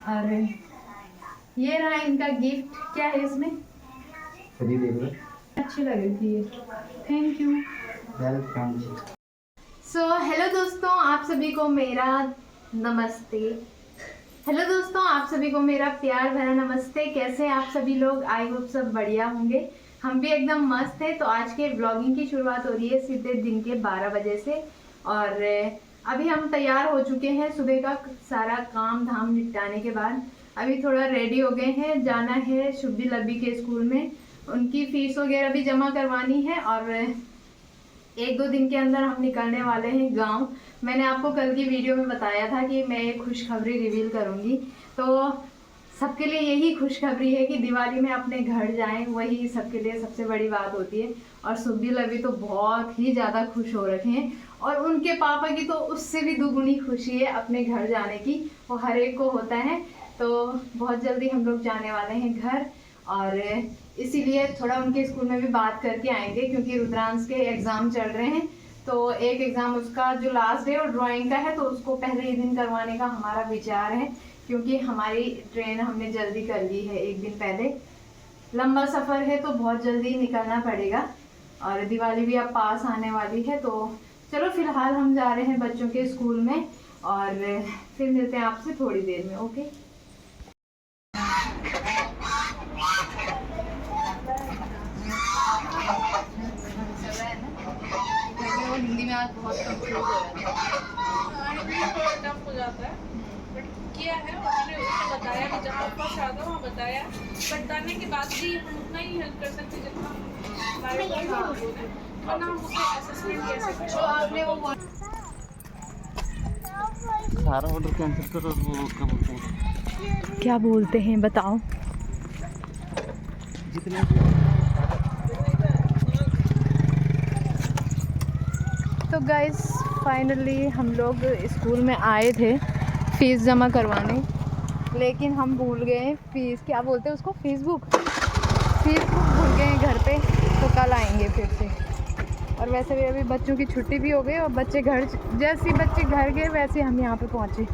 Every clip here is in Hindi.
अरे ये रहा इनका गिफ्ट। क्या है इसमें? अच्छी लग रही थी ये। Thank you, welcome. So hello दोस्तों, आप सभी को मेरा नमस्ते। हेलो दोस्तों, आप सभी को मेरा प्यार भरा नमस्ते। कैसे हैं आप सभी लोग? आई होप सब बढ़िया होंगे। हम भी एकदम मस्त है। तो आज के ब्लॉगिंग की शुरुआत हो रही है सीधे दिन के 12 बजे से। और अभी हम तैयार हो चुके हैं सुबह का सारा काम धाम निपटाने के बाद। अभी थोड़ा रेडी हो गए हैं, जाना है शुभी लब्बी के स्कूल में। उनकी फीस वगैरह भी जमा करवानी है और 1-2 दिन के अंदर हम निकलने वाले हैं गांव। मैंने आपको कल की वीडियो में बताया था कि मैं एक खुशखबरी रिवील करूंगी। तो सबके लिए यही खुशखबरी है कि दिवाली में अपने घर जाएं, वही सबके लिए सबसे बड़ी बात होती है। और सुब्बी लवी तो बहुत ही ज़्यादा खुश हो रखे हैं और उनके पापा की तो उससे भी दुगुनी खुशी है अपने घर जाने की। वो हर एक को होता है। तो बहुत जल्दी हम लोग जाने वाले हैं घर और इसीलिए थोड़ा उनके स्कूल में भी बात करके आएंगे क्योंकि रुद्रांश के एग्ज़ाम चल रहे हैं। तो एक एग्ज़ाम उसका जो लास्ट है वो ड्राइंग का है, तो उसको पहले ही दिन करवाने का हमारा विचार है क्योंकि हमारी ट्रेन हमने जल्दी कर ली है 1 दिन पहले। लंबा सफ़र है तो बहुत जल्दी निकलना पड़ेगा और दिवाली भी अब पास आने वाली है। तो चलो फिलहाल हम जा रहे हैं बच्चों के स्कूल में और फिर मिलते हैं आपसे थोड़ी देर में। ओके। हिंदी में आज बहुत कंफ्यूज हो रहा था, टफ हो जाता है बट किया है। उन्होंने उसने बताया कि जहाँ फर्स्ट आता वहाँ बताया, बताने के बाद भी हम उतना ही हेल्प कर सकते जितना हमारे वरना हम उसे असेसमेंट कैसे करें। जो आपने वो सारा ऑर्डर कैंसिल करो। वो क्या बोलते हैं, क्या बोलते हैं बताओ? जितने तो गाइस फाइनली हम लोग स्कूल में आए थे फ़ीस जमा करवाने, लेकिन हम भूल गए फ़ीस, क्या बोलते हैं उसको, फीस बुक भूल गए घर पे। तो कल आएंगे फिर से। और वैसे भी अभी बच्चों की छुट्टी भी हो गई और बच्चे घर गए वैसे हम यहाँ पे पहुँचे।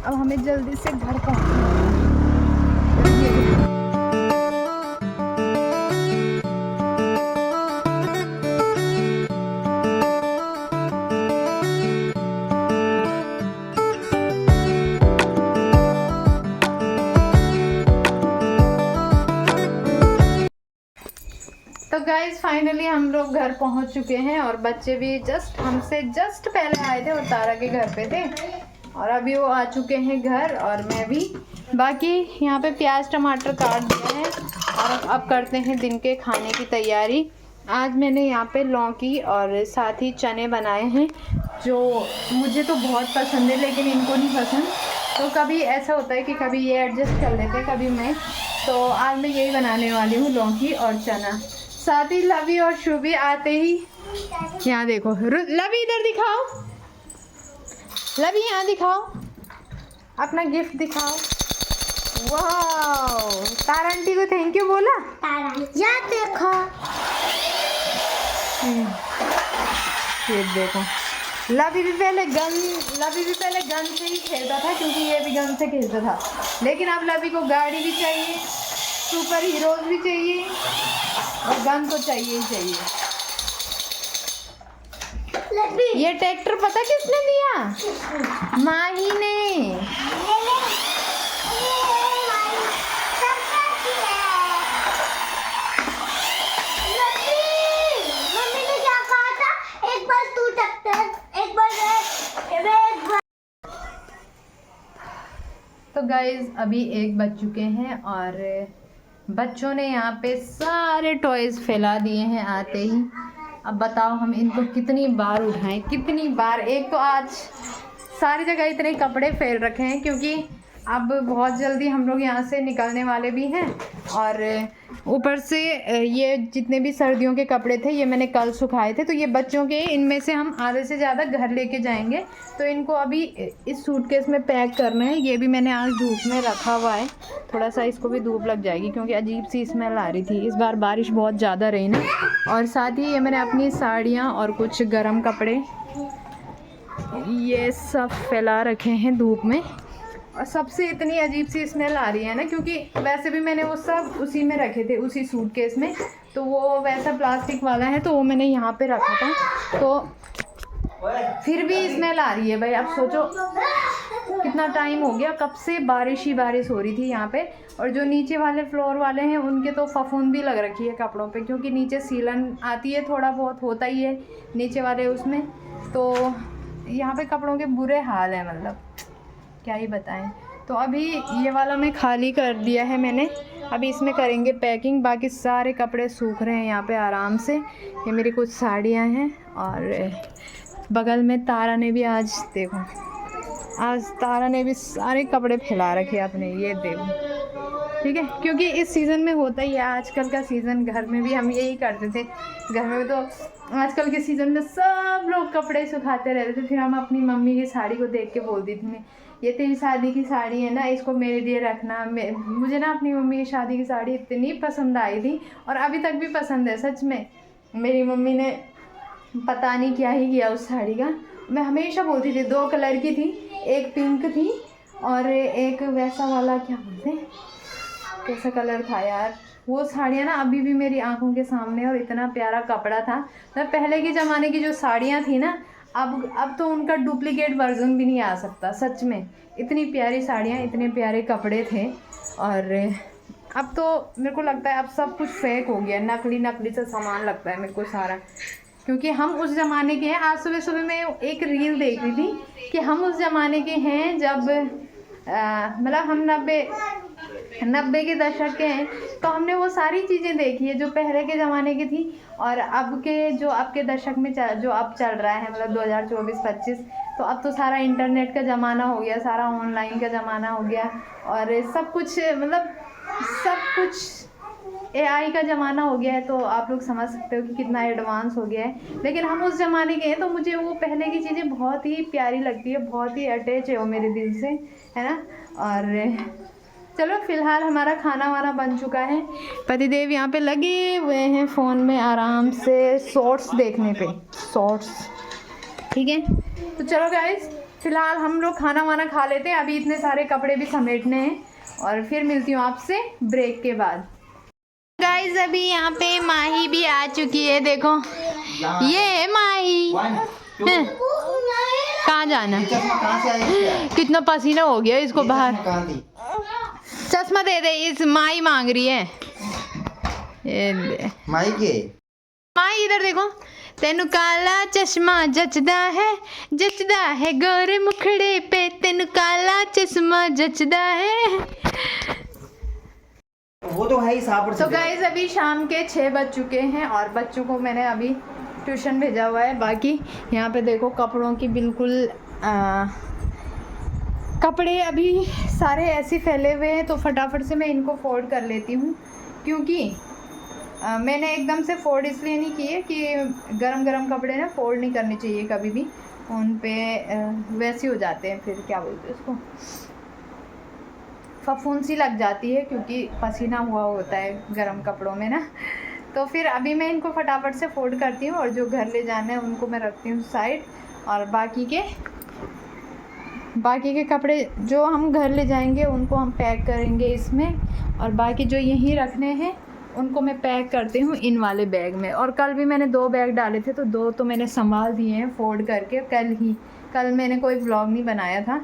अब हमें जल्दी से घर पहुँचना है। तो गाइज फाइनली हम लोग घर पहुंच चुके हैं और बच्चे भी हमसे जस्ट पहले आए थे और तारा के घर पे थे और अभी वो आ चुके हैं घर और मैं भी। बाकी यहाँ पे प्याज टमाटर काट दिए हैं और अब करते हैं दिन के खाने की तैयारी। आज मैंने यहाँ पे लौकी और साथ ही चने बनाए हैं जो मुझे तो बहुत पसंद है लेकिन इनको नहीं पसंद। तो कभी ऐसा होता है कि कभी ये एडजस्ट कर लेते हैं कभी मैं। तो आज मैं यही बनाने वाली हूँ, लौकी और चना। साथ ही लवी और शुभी आते ही, यहाँ देखो, लवी इधर दिखाओ, लवी यहाँ दिखाओ, अपना गिफ्ट दिखाओ। वाह, तारा आंटी को थैंक यू बोला। या देखो, ये देखो, लवी भी पहले गन से ही खेलता था क्योंकि ये भी गन से खेलता था, लेकिन अब लवी को गाड़ी भी चाहिए, सुपर हीरोज भी चाहिए और गन तो चाहिए ही चाहिए। ये ट्रैक्टर पता किसने दिया? माही ने। मम्मी ने क्या कहा था? एक बार तू ट्रैक्टर, एक बार। तो गाइज अभी 1 बज चुके हैं और बच्चों ने यहाँ पे सारे टॉयज़ फैला दिए हैं आते ही। अब बताओ हम इनको कितनी बार उठाएं, कितनी बार। एक तो आज सारी जगह इतने कपड़े फैल रखे हैं क्योंकि अब बहुत जल्दी हम लोग यहाँ से निकलने वाले भी हैं और ऊपर से ये जितने भी सर्दियों के कपड़े थे ये मैंने कल सुखाए थे। तो ये बच्चों के, इनमें से हम आधे से ज़्यादा घर लेके जाएंगे। तो इनको अभी इस सूटकेस में पैक करना है। ये भी मैंने आज धूप में रखा हुआ है, थोड़ा सा इसको भी धूप लग जाएगी क्योंकि अजीब सी स्मेल आ रही थी। इस बार बारिश बहुत ज़्यादा रही ना। और साथ ही ये मैंने अपनी साड़ियाँ और कुछ गर्म कपड़े ये सब फैला रखे हैं धूप में। और सबसे इतनी अजीब सी स्मेल आ रही है ना, क्योंकि वैसे भी मैंने वो सब उसी में रखे थे, उसी सूटकेस में, तो वो वैसा प्लास्टिक वाला है तो वो मैंने यहाँ पे रखा था, तो फिर भी स्मेल आ रही है भाई। अब सोचो कितना टाइम हो गया, कब से बारिश ही बारिश हो रही थी यहाँ पे। और जो नीचे वाले फ्लोर वाले हैं उनके तो फफूंद भी लग रखी है कपड़ों पे, क्योंकि नीचे सीलन आती है, थोड़ा बहुत होता ही है नीचे वाले उसमें, तो यहाँ पे कपड़ों के बुरे हाल है, मतलब क्या ही बताएं। तो अभी ये वाला मैं खाली कर दिया है मैंने, अभी इसमें करेंगे पैकिंग। बाकी सारे कपड़े सूख रहे हैं यहाँ पे आराम से। ये मेरी कुछ साड़ियाँ हैं, और बगल में तारा ने भी आज देखो, आज तारा ने भी सारे कपड़े फैला रखे अपने, ये देखो, ठीक है, क्योंकि इस सीज़न में होता ही है, आजकल का सीज़न। घर में भी हम यही करते थे, घर में तो आजकल के सीज़न में सब लोग कपड़े सुखाते रहते थे। फिर हम अपनी मम्मी की साड़ी को देख के बोलती थी, ये तेरी शादी की साड़ी है ना, इसको मेरे लिए रखना। मुझे ना अपनी मम्मी की शादी की साड़ी इतनी पसंद आई थी, और अभी तक भी पसंद है सच में। मेरी मम्मी ने पता नहीं क्या ही किया उस साड़ी का, मैं हमेशा बोलती थी। 2 कलर की थी, एक पिंक थी और एक वैसा वाला, क्या बोलते हैं, कैसा कलर था यार। वो साड़ियाँ ना अभी भी मेरी आंखों के सामने, और इतना प्यारा कपड़ा था। मतलब पहले के ज़माने की जो साड़ियाँ थी ना, अब तो उनका डुप्लीकेट वर्जन भी नहीं आ सकता सच में। इतनी प्यारी साड़ियाँ, इतने प्यारे कपड़े थे। और अब तो मेरे को लगता है अब सब कुछ फेक हो गया, नकली नकली सा सामान लगता है मेरे को सारा, क्योंकि हम उस ज़माने के हैं। आज सुबह सुबह मैं एक रील देख रही थी कि हम उस ज़माने के हैं जब मतलब हम 90 के दशक के हैं, तो हमने वो सारी चीज़ें देखी है जो पहले के ज़माने की थी। और अब के जो अब के दशक में जो अब चल रहा है, मतलब 2024-25, तो अब तो सारा इंटरनेट का ज़माना हो गया, सारा ऑनलाइन का ज़माना हो गया, और सब कुछ मतलब सब कुछ AI का ज़माना हो गया है। तो आप लोग समझ सकते हो कि कितना एडवांस हो गया है। लेकिन हम उस ज़माने के हैं, तो मुझे वो पहले की चीज़ें बहुत ही प्यारी लगती है, बहुत ही अटैच है वो मेरे दिल से, है ना। और चलो फिलहाल हमारा खाना वाना बन चुका है। पतिदेव यहाँ पे लगे हुए हैं फ़ोन में आराम से शॉर्ट्स देखने पे, शॉर्ट्स, ठीक है। तो चलो गाइस, फिलहाल हम लोग खाना वाना खा लेते हैं। अभी इतने सारे कपड़े भी समेटने हैं, और फिर मिलती हूँ आपसे ब्रेक के बाद। गाइस अभी यहाँ पे माही भी आ चुकी है, देखो ये है माही। कहाँ जाना, कितना पसीना हो गया इसको बाहर। चश्मा दे दे, इस माही मांग रही है। ये माई के माही इधर देखो, तेनू काला चश्मा जचदा है गोरे मुखड़े पे, तेनू काला चश्मा जचदा है। वो तो है ही 100%। तो गाइज अभी शाम के 6 बज चुके हैं, और बच्चों को मैंने अभी ट्यूशन भेजा हुआ है। बाकी यहाँ पे देखो कपड़ों की बिल्कुल कपड़े अभी सारे ऐसे फैले हुए हैं, तो फटाफट से मैं इनको फोल्ड कर लेती हूँ, क्योंकि मैंने एकदम से फोल्ड इसलिए नहीं किए कि गरम गरम कपड़े ना फोल्ड नहीं करने चाहिए कभी भी, उन पे वैसे हो जाते हैं, फिर क्या बोलते हैं उसको, फफूंद सी लग जाती है, क्योंकि पसीना हुआ होता है गरम कपड़ों में ना। तो फिर अभी मैं इनको फटाफट से फोल्ड करती हूँ, और जो घर ले जाना है उनको मैं रखती हूँ साइड, और बाकी के कपड़े जो हम घर ले जाएंगे उनको हम पैक करेंगे इसमें, और बाकी जो यहीं रखने हैं उनको मैं पैक करती हूँ इन वाले बैग में। और कल भी मैंने 2 बैग डाले थे, तो 2 तो मैंने संभाल दिए हैं फोल्ड करके। कल मैंने कोई व्लॉग नहीं बनाया था,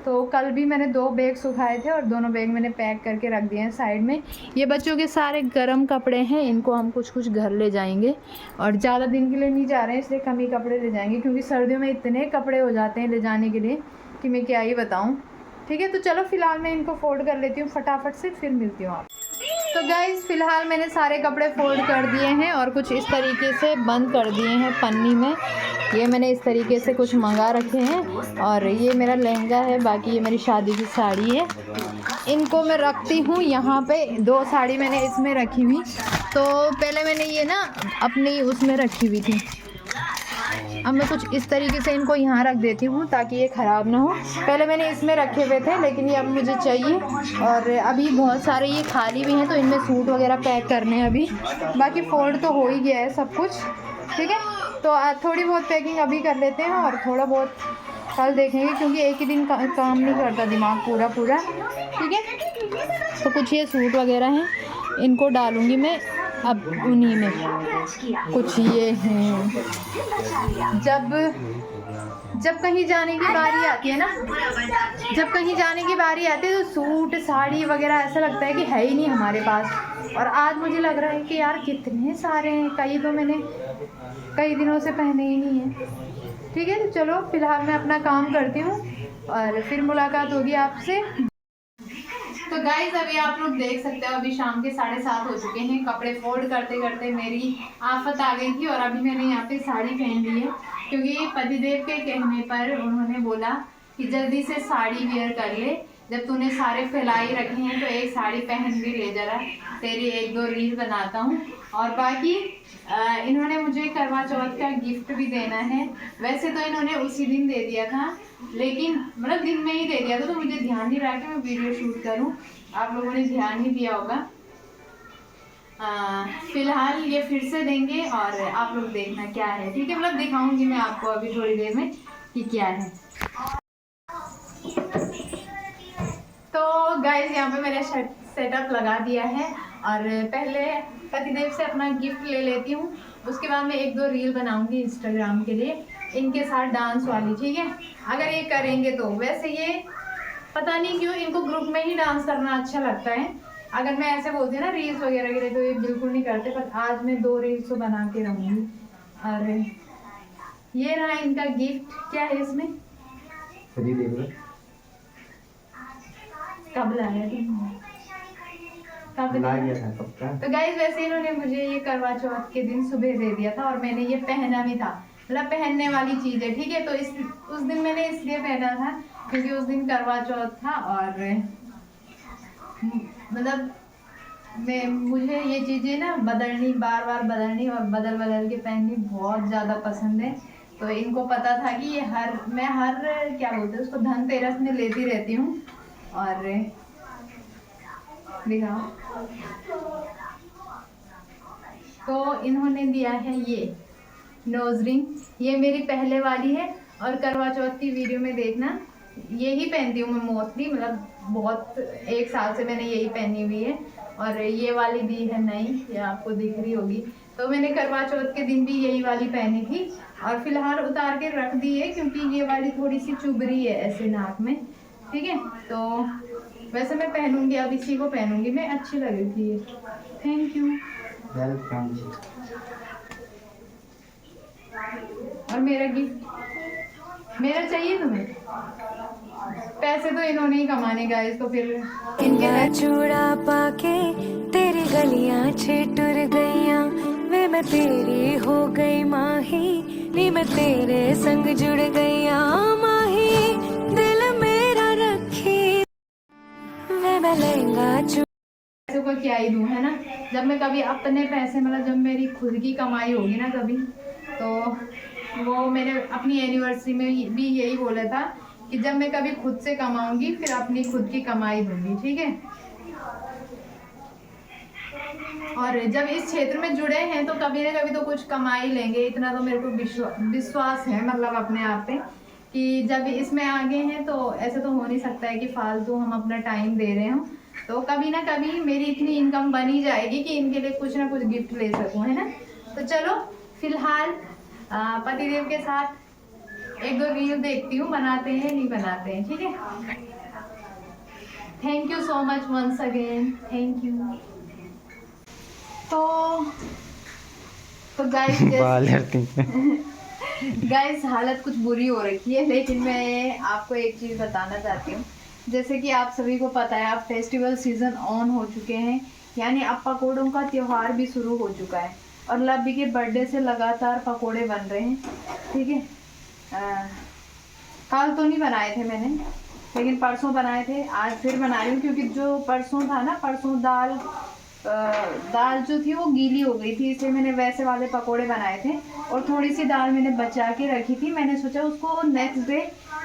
तो कल भी मैंने 2 बैग सुखाए थे, और दोनों बैग मैंने पैक करके रख दिए हैं साइड में। ये बच्चों के सारे गर्म कपड़े हैं, इनको हम कुछ घर ले जाएंगे, और ज़्यादा दिन के लिए नहीं जा रहे हैं, इसलिए कम ही कपड़े ले जाएंगे, क्योंकि सर्दियों में इतने कपड़े हो जाते हैं ले जाने के लिए कि मैं क्या ही बताऊँ। ठीक है, तो चलो फिलहाल मैं इनको फोल्ड कर लेती हूँ फटाफट से, फिर मिलती हूँ आप। तो गाइज़ फिलहाल मैंने सारे कपड़े फोल्ड कर दिए हैं, और कुछ इस तरीके से बंद कर दिए हैं पन्नी में। ये मैंने इस तरीके से कुछ मंगा रखे हैं, और ये मेरा लहंगा है, बाकी ये मेरी शादी की साड़ी है। इनको मैं रखती हूँ यहाँ पे। 2 साड़ी मैंने इसमें रखी हुई, तो पहले मैंने ये ना अपनी उसमें रखी हुई थी, अब मैं कुछ इस तरीके से इनको यहाँ रख देती हूँ ताकि ये ख़राब ना हो। पहले मैंने इसमें रखे हुए थे, लेकिन ये अब मुझे चाहिए, और अभी बहुत सारे ये खाली भी हैं, तो इनमें सूट वगैरह पैक करने हैं अभी। बाकी फोल्ड तो हो ही गया है सब कुछ, ठीक है। तो थोड़ी बहुत पैकिंग अभी कर लेते हैं, और थोड़ा बहुत कल देखेंगे, क्योंकि एक ही दिन काम नहीं करता दिमाग पूरा, ठीक है। तो कुछ ये सूट वगैरह हैं, इनको डालूँगी मैं अब उन्हीं में। कुछ ये हैं, जब कहीं जाने की बारी आती है ना, जब कहीं जाने की बारी आती है तो सूट साड़ी वगैरह ऐसा लगता है कि है ही नहीं हमारे पास। और आज मुझे लग रहा है कि यार कितने सारे हैं, कई तो मैंने कई दिनों से पहने ही नहीं है। ठीक है, तो चलो फिलहाल मैं अपना काम करती हूँ और फिर मुलाकात होगी आपसे। तो गाइज अभी आप लोग देख सकते हो, अभी शाम के 7:30 हो चुके हैं। कपड़े फोल्ड करते करते मेरी आफत आ गई थी और अभी मैंने यहाँ पे साड़ी पहन ली है, क्योंकि पतिदेव के कहने पर उन्होंने बोला कि जल्दी से साड़ी वेयर कर ले, जब तूने सारे फैलाई रखे हैं तो एक साड़ी पहन भी ले, जरा तेरी 1-2 रील बनाता हूँ। और बाकी इन्होंने मुझे करवा चौथ का गिफ्ट भी देना है। वैसे तो इन्होंने उसी दिन दे दिया था, लेकिन मतलब दिन में ही दे दिया था, तो मुझे ध्यान नहीं रहा कि मैं वीडियो शूट करूं। आप लोगों ने ध्यान नहीं दिया होगा। फिलहाल ये फिर से देंगे और आप लोग देखना क्या है, ठीक है। मतलब दिखाऊंगी मैं आपको अभी थोड़ी देर में कि क्या है। तो गाइज यहाँ पे मैंने सेटअप लगा दिया है और पहले पतिदेव से अपना गिफ्ट ले लेती हूँ, उसके बाद मैं 1-2 रील बनाऊंगी इंस्टाग्राम के लिए इनके साथ डांस वाली, ठीक है। अगर ये करेंगे तो, वैसे ये पता नहीं क्यों इनको ग्रुप में ही डांस करना अच्छा लगता है। अगर मैं ऐसे बोलती हूँ ना रील्स वगैरह के लिए, तो ये बिल्कुल नहीं करते। पर आज मैं 2 रील्स तो बना के रहूँगी। और ये रहा इनका गिफ्ट। क्या है इसमें? कब लाया तो गाइस वैसे इन्होंने मुझे ये करवा चौथ के दिन सुबह दे दिया था और मैंने ये पहना भी था, मतलब पहनने वाली चीज है, ठीक है। तो उस दिन मैंने इसलिए पहना था क्योंकि उस दिन करवा चौथ था और मतलब मुझे ये चीजें ना बदलनी, बार बार बदलनी और बदल के पहननी बहुत ज्यादा पसंद है। तो इनको पता था कि ये मैं हर क्या बोलते हैं उसको, धनतेरस में लेती रहती हूँ। और दिखाओ, तो इन्होंने दिया है ये नोज रिंग। ये मेरी पहले वाली है और करवा चौथ की वीडियो में देखना यही पहनती हूँ मैं मोस्टली, मतलब बहुत 1 साल से मैंने यही पहनी हुई है। और ये वाली दी है नई, ये आपको दिख रही होगी। तो मैंने करवा चौथ के दिन भी यही वाली पहनी थी और फिलहाल उतार के रख दी है क्योंकि ये वाली थोड़ी सी चुभ रही है ऐसे नाक में, ठीक है। तो वैसे मैं पहनूंगी, अब इसी को पहनूंगी मैं, अच्छी लग रही थी ये। थैंक यू, वेलकम जी। और मेरा गिफ्ट मेरा चाहिए तुम्हें? पैसे तो इन्होंने ही कमाने गाइस, तो फिर इनका चूड़ा पाके तेरी गलियां छिटुर गईयां, वे मैं तेरी हो गई माही, नी मैं तेरे संग जुड़ गईयां माही, दिल मेरा रखी वे मैं लहंगा पैसों को क्या ही दूं, है ना। जब मैं कभी अपने पैसे, मतलब जब मेरी खुद की कमाई होगी ना कभी, तो वो मैंने अपनी एनिवर्सरी में भी यही बोला था कि जब मैं कभी खुद से कमाऊंगी फिर अपनी खुद की कमाई दूंगी, ठीक है। और जब इस क्षेत्र में जुड़े हैं तो कभी ना कभी तो कुछ कमा ही लेंगे, इतना तो मेरे को विश्वास है, मतलब अपने आप पे, कि जब इसमें आगे हैं तो ऐसे तो हो नहीं सकता है कि फालतू हम अपना टाइम दे रहे हो। तो कभी ना कभी मेरी इतनी इनकम बनी जाएगी कि इनके लिए कुछ ना कुछ गिफ्ट ले सकूं, है ना। तो चलो फिलहाल पतिदेव के साथ 1-2 रील देखती हूँ, बनाते हैं नहीं बनाते हैं, ठीक है। Thank you so much once again, thank you. तो गाइस हालत कुछ बुरी हो रखी है, लेकिन मैं आपको एक चीज़ बताना चाहती हूँ। जैसे कि आप सभी को पता है, अब फेस्टिवल सीजन ऑन हो चुके हैं, यानी अब पकोड़ों का त्योहार भी शुरू हो चुका है और लब्बी के बर्थडे से लगातार पकोड़े बन रहे हैं, ठीक है। कल तो नहीं बनाए थे मैंने, लेकिन परसों बनाए थे, आज फिर बना रही हूँ क्योंकि जो परसों था ना, परसों दाल जो थी वो गीली हो गई थी, इसलिए मैंने वैसे वाले पकोड़े बनाए थे और थोड़ी सी दाल मैंने बचा के रखी थी। मैंने सोचा उसको नेक्स्ट डे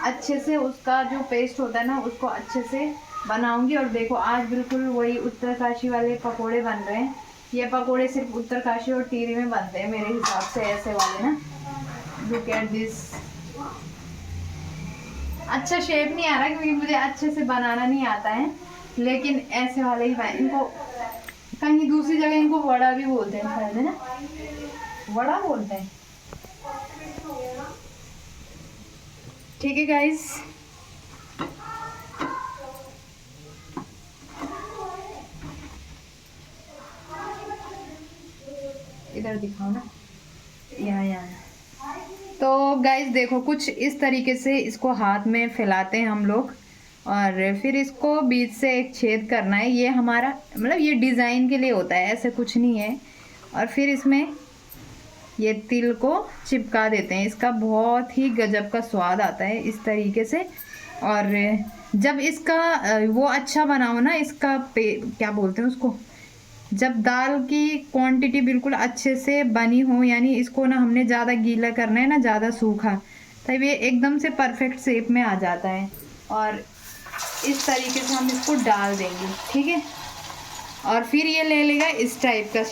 अच्छे से, उसका जो पेस्ट होता है ना उसको अच्छे से बनाऊंगी। और देखो आज बिल्कुल वही उत्तरकाशी वाले पकोड़े बन रहे हैं। ये पकोड़े सिर्फ उत्तरकाशी और टिहरी में बनते हैं मेरे हिसाब से, ऐसे वाले ना। लुक एट दिस, अच्छा शेप नहीं आ रहा क्योंकि मुझे अच्छे से बनाना नहीं आता है, लेकिन ऐसे वाले ही बने। इनको कहीं दूसरी जगह इनको वड़ा भी बोलते हैं शायद, है ना, वड़ा बोलते हैं। ठीक है गाइस, इधर दिखाओ ना, यहाँ। तो गाइस देखो, कुछ इस तरीके से इसको हाथ में फैलाते हैं हम लोग, और फिर इसको बीच से एक छेद करना है। ये हमारा मतलब ये डिज़ाइन के लिए होता है, ऐसे कुछ नहीं है। और फिर इसमें ये तिल को चिपका देते हैं। इसका बहुत ही गजब का स्वाद आता है इस तरीके से। और जब इसका वो अच्छा बनाओ ना, इसका क्या बोलते हैं उसको, जब दाल की क्वांटिटी बिल्कुल अच्छे से बनी हो, यानी इसको ना हमने ज़्यादा गीला करना है ना ज़्यादा सूखा, तब ये एकदम से परफेक्ट शेप में आ जाता है। और इस तरीके से हम इसको डाल देंगे, ठीक है। और फिर ये ले लेगा इस टाइप का।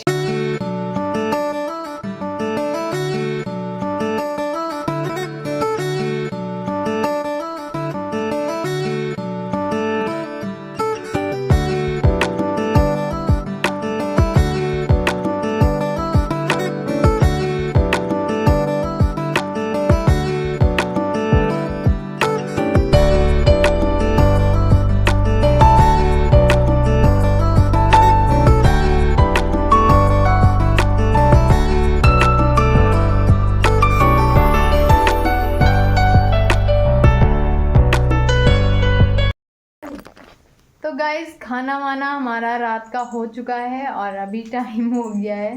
तो गाइस खाना वाना हमारा रात का हो चुका है और अभी टाइम हो गया है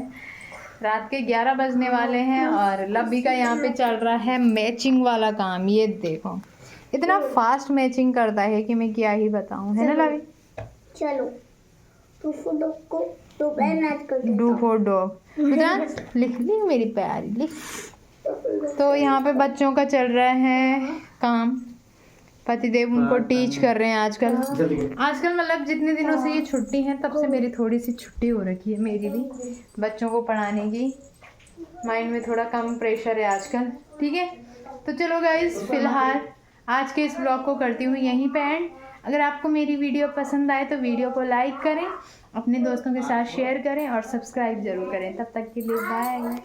रात के 11 बजने वाले हैं। और लब्बी का यहाँ पे चल रहा है मैचिंग वाला काम। ये देखो इतना फास्ट मैचिंग करता है कि मैं क्या ही बताऊँ, है ना लवी। चलो टू फॉर डॉग को दोपहर नाच कर देता डू हूँ। फॉर डॉग लिख लिख मेरी प्यारी लिख। तो यहाँ पे बच्चों का चल रहा है काम, पतिदेव उनको टीच कर रहे हैं आजकल मतलब जितने दिनों से ये छुट्टी है तब से मेरी थोड़ी सी छुट्टी हो रखी है, मेरी भी बच्चों को पढ़ाने की। माइंड में थोड़ा कम प्रेशर है आजकल, ठीक है। तो चलो गाइस फिलहाल आज के इस ब्लॉग को करती हूँ यहीं पे एंड। अगर आपको मेरी वीडियो पसंद आए तो वीडियो को लाइक करें, अपने दोस्तों के साथ शेयर करें और सब्सक्राइब जरूर करें। तब तक के लिए बाय।